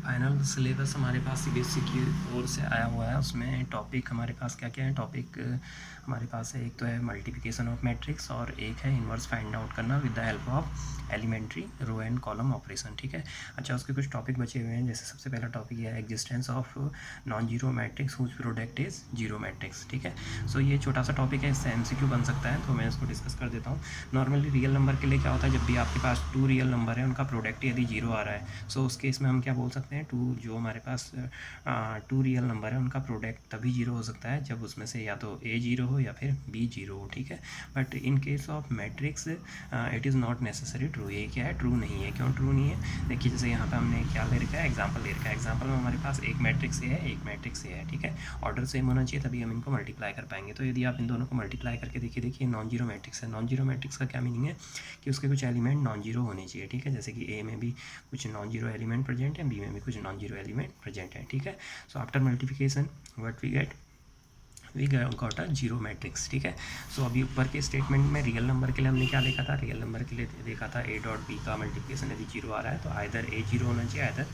Final syllabus हमारे पास CBSE की ओर से आया हुआ है। उसमें टॉपिक हमारे पास क्या क्या है, टॉपिक हमारे पास है, एक तो है मल्टीप्लिकेशन ऑफ मैट्रिक्स और एक है इन्वर्स फाइंड आउट करना with the help of elementary row and column operation. ठीक है। अच्छा, उसके कुछ टॉपिक बचे हुए हैं। जैसे सबसे पहला टॉपिक है existence of non zero matrix whose product is zero matrix. ठीक है। सो ये छोटा सा टॉपिक है, इससे एमसीक्यू बन सकता है, तो मैं इसको डिस्कस कर देता हूँ। नॉर्मली रियल नंबर के लिए क्या होता है, जब भी आपके पास टू रियल नंबर है, उनका प्रोडक्ट यदि जीरो आ रहा है, सो उस केस में हम क्या बोल सकते हैं, टू जो हमारे पास टू रियल नंबर है उनका प्रोडक्ट तभी जीरो हो सकता है जब उसमें से या तो ए जीरो हो या फिर बी जीरो हो। ठीक है। But in case of matrix it is not necessary true. ये क्या है, ट्रू नहीं है। क्यों ट्रू नहीं है? देखिए, जैसे यहाँ पे हमने क्या ले रखा है, एग्जाम्पल ले रखा है। एग्जाम्पल में हमारे पास एक मैट्रिक्स ए है, एक मैट्रिक्स ए है। ठीक है। ऑर्डर सेम होना चाहिए, तभी हम इनको मल्टीप्लाई कर पाएंगे। तो यदि आप इन दोनों को मल्टीप्लाई करके देखिए नॉन जीरो मैट्रिक्स है। नॉन जीरो मैट्रिक्स का क्या मीनिंग है कि उसके कुछ एलिमेंट नॉन जीरो होने चाहिए। ठीक है। जैसे कि ए में भी कुछ नॉन जीरो एलिमेंट प्रेजेंट है, बी में भी कुछ नॉन जीरो एलिमेंट प्रेजेंट है। ठीक है। So after multiplication what we got a zero matrix. ठीक है। सो अभी ऊपर के स्टेटमेंट में रियल नंबर के लिए हमने क्या देखा था, रियल नंबर के लिए देखा था ए डॉट बी का मल्टीप्लिकेशन यदि जीरो आ रहा है तो आइदर ए जीरो होना चाहिए, आइदर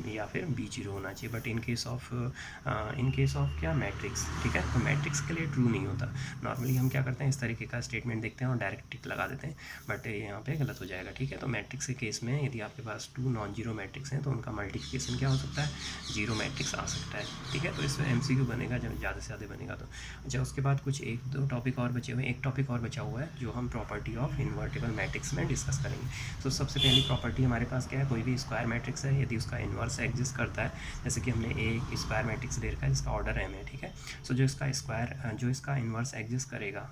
या फिर बी जीरो होना चाहिए। बट इन केस ऑफ क्या, मैट्रिक्स। ठीक है। तो मैट्रिक्स के लिए ट्रू नहीं होता। नॉर्मली हम क्या करते हैं, इस तरीके का स्टेटमेंट देखते हैं और डायरेक्ट टिक लगा देते हैं, बट यहाँ पे गलत हो जाएगा। ठीक है। तो मैट्रिक्स के केस में यदि आपके पास टू नॉन जीरो मैट्रिक्स हैं तो उनका मल्टीप्लिकेशन क्या हो सकता है, जीरो मैट्रिक्स आ सकता है। ठीक है। तो इसमें एमसीक्यू बनेगा, जब ज़्यादा से ज़्यादा बनेगा तो। अच्छा, उसके बाद कुछ एक दो टॉपिक और बचे हुए हैं। एक टॉपिक और बचा हुआ है जो हम प्रॉपर्टी ऑफ इन्वर्टेबल मैट्रिक्स में डिस्कस करेंगे। तो सबसे पहली प्रॉपर्टी हमारे पास क्या है, कोई भी स्क्वायर मैट्रिक्स है यदि उसका इन्वर्स एग्जिस्ट करता है, जैसे कि हमने एक स्क्वायर मैट्रिक्स ले रखा है जिसका ऑर्डर एम है। ठीक है। सो जो इसका इन्वर्स एग्जिस्ट करेगा,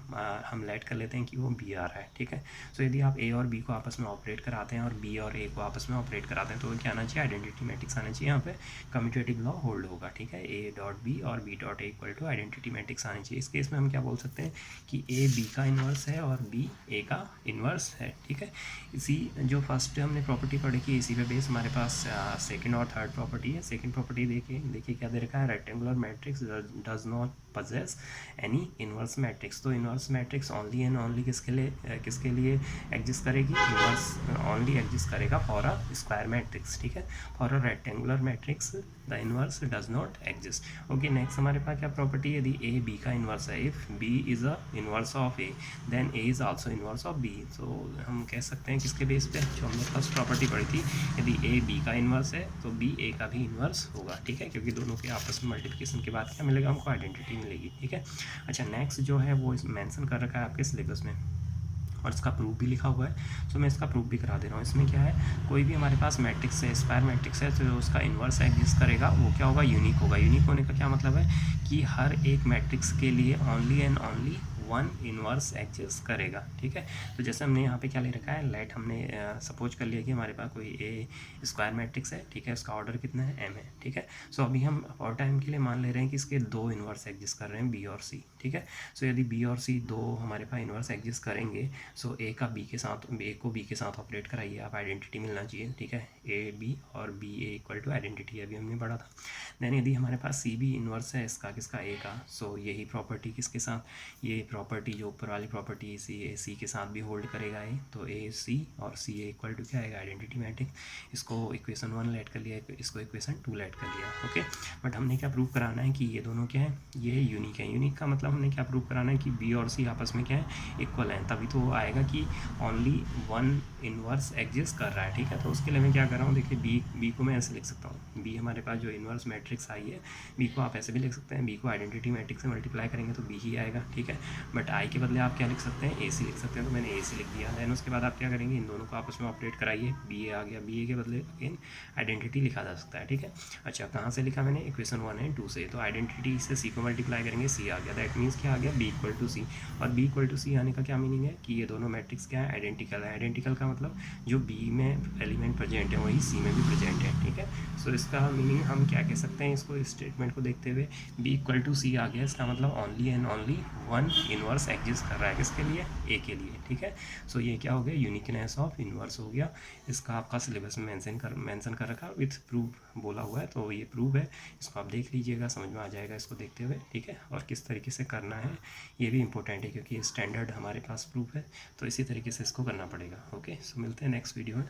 हम लेट कर लेते हैं कि वो बी आ रहा है। ठीक है। सो यदि आप ए और बी को आपस में ऑपरेट कराते हैं और बी और ए को आपस में ऑपरेट कराते हैं तो क्या आना चाहिए, आइडेंटिटी मैट्रिक्स आना चाहिए। यहाँ पे कम्यूटेटिव लॉ होल्ड होगा। ठीक है। ए डॉट बी और B dot A equal to identity matrix आनी चाहिए। इस केस में हम क्या बोल सकते हैं कि ए बी का इन्वर्स है और बी ए का इन्वर्स है। ठीक है। इसी जो फर्स्ट हमने प्रॉपर्टी पढ़ी कि इसी पे बेस हमारे पास सेकंड और थर्ड प्रॉपर्टी है। सेकंड प्रॉपर्टी देखिए क्या दे रखा है, rectangular matrix does not possess any inverse matrix. तो inverse matrix only and only किसके लिए एग्जिस्ट करेगी, इन्वर्स ओनली एग्जिस्ट करेगा फॉर अ स्क्वायर मैट्रिक्स। ठीक है। For a rectangular matrix the inverse does not exist. Okay, next हमारे पास क्या प्रॉपर्टी है, यदि ए बी का इन्वर्स है, if B is a inverse of A then A is also inverse of B. तो हम कह सकते हैं किसके बेस पे, जो हमने फर्स्ट प्रॉपर्टी पढ़ी थी, यदि ए बी का इन्वर्स है तो बी ए का भी इन्वर्स होगा। ठीक है। क्योंकि दोनों के आपस में मल्टीप्लिकेशन के बाद क्या मिलेगा, हमको आइडेंटिटी मिलेगी। ठीक है। अच्छा, नेक्स्ट जो है वो मेंशन कर रखा है आपके सिलेबस में और इसका प्रूफ भी लिखा हुआ है। सो मैं इसका प्रूफ भी करा दे रहा हूँ। इसमें क्या है, कोई भी हमारे पास मैट्रिक्स है, स्क्वायर मैट्रिक्स है, तो उसका इन्वर्स एग्जिस्ट करेगा वो क्या होगा, यूनिक होगा। यूनिक होने का क्या मतलब है कि हर एक मैट्रिक्स के लिए only and only one inverse exist करेगा। ठीक है। तो जैसे हमने यहाँ पे क्या ले रखा है, लेट हमने सपोज कर लिया कि हमारे पास कोई ए स्क्वायर मैट्रिक्स है। ठीक है। उसका ऑर्डर कितना है, एम है। ठीक है। सो अभी हम और टाइम के लिए मान ले रहे हैं कि इसके दो इन्वर्स एग्जिस्ट कर रहे हैं, बी और सी। ठीक है। सो यदि बी और सी दो हमारे पास इन्वर्स एग्जिस्ट करेंगे, सो ए का बी के साथ, ए को बी के साथ ऑपरेट कराइए, आप आइडेंटिटी मिलना चाहिए। ठीक है। ए बी और B A equal to identity, अभी हमने पढ़ा था। देन यदि हमारे पास सी भी इन्वर्स है इसका, किसका, ए का, सो यही प्रॉपर्टी किसके साथ, ये प्रॉपर्टी जो ऊपर वाली प्रॉपर्टी सी के साथ भी होल्ड करेगा ए। तो ए सी और सी ए इक्वल टू क्या आएगा, आइडेंटिटी मैट्रिक्स। इसको इक्वेशन 1 लेट कर लिया, इसको इक्वेशन 2 लेट कर लिया। ओके। बट हमने क्या प्रूव कराना है कि ये दोनों क्या है, ये यूनिक है। यूनिक का मतलब हमने क्या प्रूव कराना है कि बी और सी आपस में क्या है, इक्वल है, तभी तो आएगा कि ओनली वन इन्वर्स एग्जिस्ट कर रहा है। ठीक है। तो उसके लिए मैं क्या कर रहा हूँ, देखिए बी को मैं ऐसे लिख सकता हूँ, बी हमारे पास जो इन्वर्स मैट्रिक्स आई है, बी को आप ऐसे भी लिख सकते हैं, बी को आइडेंटिटी मैट्रिक्स से मल्टीप्लाई करेंगे तो बी ही आएगा। ठीक है। बट आई के बदले आप क्या लिख सकते हैं, ए सी लिख सकते हैं, तो मैंने ए सी लिख दिया। देन उसके बाद आप क्या करेंगे, इन दोनों को आपस में ऑपरेट कराइए, बी ए आ गया, बी ए के बदले अगेन आइडेंटिटी लिखा जा सकता है। ठीक है। अच्छा, कहाँ से लिखा मैंने, इक्वेशन 1 एंड 2 से। तो आइडेंटिटी से सी को मल्टीप्लाई करेंगे, सी आ गया, दैट मीन्स क्या आ गया, बी इक्वल टू सी। और बी इक्वल टू सी आने का क्या मीनिंग है कि ये दोनों मैट्रिक्स क्या है, आइडेंटिकल है। आइडेंटिकल का मतलब जो बी में एलिमेंट प्रेजेंट है वही सी में भी प्रेजेंट है। ठीक है। सो इसका मीनिंग हम क्या कह सकते हैं, इसको स्टेटमेंट को देखते हुए, बी इक्वल टू सी आ गया, इसका मतलब only and only one inverse exist कर रहा है, किसके लिए, ए के लिए। ठीक है। सो ये क्या हो गया, यूनिकनेस ऑफ इन्वर्स हो गया। इसका आपका सिलेबस में मेंशन कर रखा, विथ प्रूफ बोला हुआ है, तो ये प्रूफ है। इसको आप देख लीजिएगा, समझ में आ जाएगा इसको देखते हुए। ठीक है। और किस तरीके से करना है ये भी इंपॉर्टेंट है, क्योंकि स्टैंडर्ड हमारे पास प्रूफ है, तो इसी तरीके से इसको करना पड़ेगा। ओके। सो मिलते हैं नेक्स्ट वीडियो में।